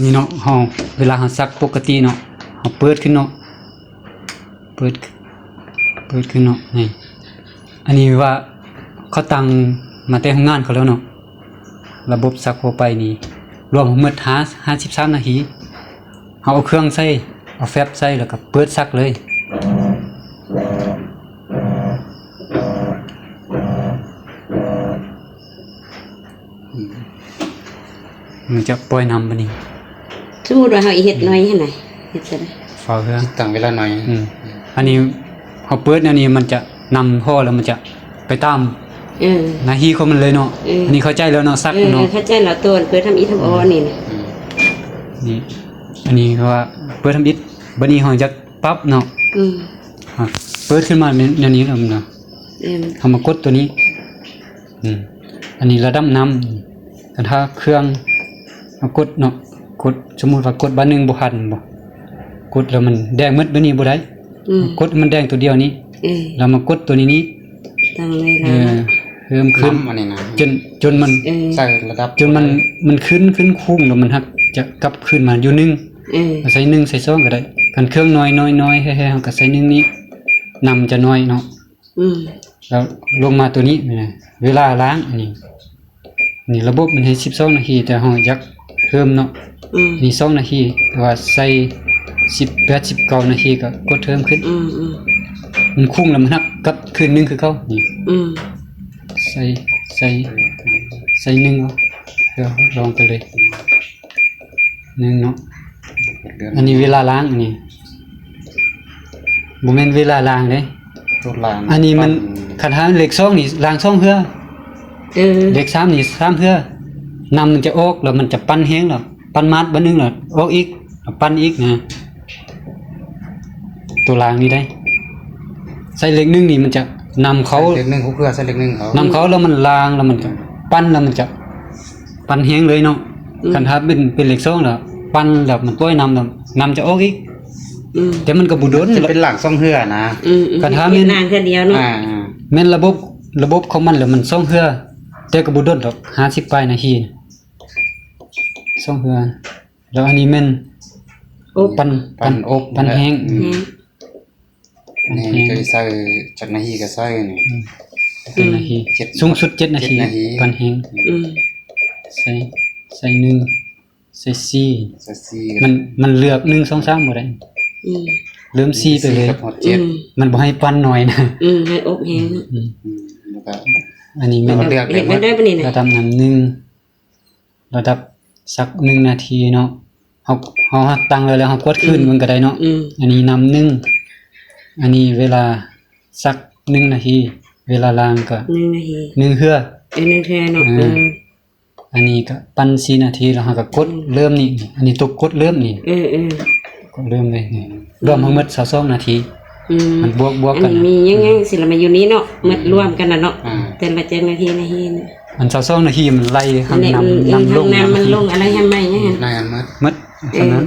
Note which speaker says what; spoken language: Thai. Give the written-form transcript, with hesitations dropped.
Speaker 1: นี่เนาะเฮาเวลาเฮาซักปกติเนาะเฮาเปิดขึ้นเนาะเปิดขึ้นเนาะนี่อันนี้ว่าเขาตั้งมาแต่โรงงานเขาแล้วเนาะระบบซักทั่วไปนี่รวมหมด53นาทีเฮาเอาเครื่องใส่เอาแฟบใส่แล้วก็เปิดซักเลยมันจะปล่อยน้ำบัดนี้
Speaker 2: สมมุติว่าเฮาเฮ็ดน้อยหั่นน่ะเฮ็ดซะได้
Speaker 1: เฝ้าเครื่อง
Speaker 3: ตั้งเวลาหน่อย
Speaker 1: อันนี้เฮาเปิดอันนี้มันจะนำท่อแล้วมันจะไปตามหน้าที่ของมันเลยเนาะอันนี้เข้าใจแล้วเนาะซักเนาะ
Speaker 2: เข้าใจแล้วตัวเปิดทำอีทำอนี่นะ
Speaker 1: นี่อันนี้ก็ว่าเปิดทำอิฐบัดนี้เฮาจะปรับเนาะเปิดขึ้นมาแนวนี้แล้วเนาะเฮามากดตัวนี้อันนี้ระดับน้ำแต่ถ้าเครื่องกดเนาะกดสมมุติว่ากดบา1บ่ทันบ่กดแล้วมันแดงหมดบัดนี้บ่ได้กดมันแดงตัวเดียวนี้แล้วมากดตัวนี้
Speaker 2: ตั้งเลยนะ
Speaker 1: เพิ่มขึ้น
Speaker 3: อันนี้นะ
Speaker 1: จนมัน
Speaker 3: ใส่ระดับ
Speaker 1: จนมันขึ้นคุ้งแล้วมันฮักจะกลับขึ้นมาอยู่1ใส่1ใส่2ก็ได้กันเครื่องน้อยๆแฮ่ๆเฮาก็ใส่1นี้นำจะน้อยเนาะแล้วลงมาตัวนี้นี่เวลาล้างอันนี้นี่ระบบมันให้12นาทีแต่เฮาอยากเพิ่มเนาะนี่2นาทีแต่ว่าใส่18 19นาทีก็กดเพิ่มขึ้นมันคุ้งแล้วมันฮักกลับขึ้น1คือเก่านี่ใส่1เนาะเดี๋ยวลองไปเลย1เนาะอันนี้เวลาล้างอันนี้บ่แม่นเวลาล้างเด้
Speaker 3: ตัวล้าง
Speaker 1: อันนี้มันคันหาเหล็ก2นี่ล้าง2เทื่อเหล็ก3นี่3เทื่อนำมันจะออกแล้วมันจะปั้นแฮงแล้วปั้นมัดบัดนึงแล้วออกอีกปั้นอีกนะตัวล้างนี่ได้ใส่เหล็ก1นี่มันจะนำเขา
Speaker 3: เหล็ก1เพื่อใส่เหล็ก1เขา
Speaker 1: นำเขาแล้วมันล้างแล้วมันจะปั้นแล้วมันจะปั้นแฮงเลยเนาะคันถ้าเป็นเหล็ก2แล้วปั้นแล้วมันต้อยนำแล้วนำจะออกอีกแต่มันก็บ่โดน
Speaker 3: จะเป็นหลัง2เทื่อนะ
Speaker 1: คันถ้า
Speaker 2: แม่นนางแค่เดียวเนาะ
Speaker 1: แม่นระบบของมันแล้วมัน2เทื่อแต่ก็บ่โดนดอก50ปลายนาที2เทื่อแล้วอันนี้แม่นปั้นแฮง
Speaker 3: นี่จะใส่7นาทีก็ใส่นี่
Speaker 1: 7นาทีสูงสุด7นาทีปั้นแฮงใส่1ใส่4มันเลือก1 2 3บ่ได้เริ่ม4ไปเลยมันบ่ให้ปั้นน้อยนะ
Speaker 2: ให้อบแฮง
Speaker 3: แล้วก็
Speaker 1: อันนี้แม่น
Speaker 2: เฮ็ดได้บ่นี่
Speaker 1: ระดับน้ำ1ระดับสัก1นาทีเนาะเฮาตั้งไว้แล้วเฮากดขึ้นมันก็ได้เนาะอันนี้น้ำ1อันนี้เวลาสัก1นาทีเวลาล้างก็
Speaker 2: 1นาที
Speaker 1: 1เทื่อ
Speaker 2: 1เทื่อเนาะ
Speaker 1: อันนี้ก็ปั้น4นาทีแล้วเฮาก็กดเริ่มนี่อันนี้ตัวกดเริ่มนี่กดเริ่มเลยรวมทั้งหมด22นาทีมันบวกกัน
Speaker 2: มียังสิละมาอยู่นี้เนาะหมดรวมกันน่ะเนาะแต่ละ7นาที
Speaker 1: มัน22นาทีมันไล่ทำน้ำลง
Speaker 2: มันลงอะไรให้ใหม่เนี่ย
Speaker 3: นาน
Speaker 1: หมดเท่านั้น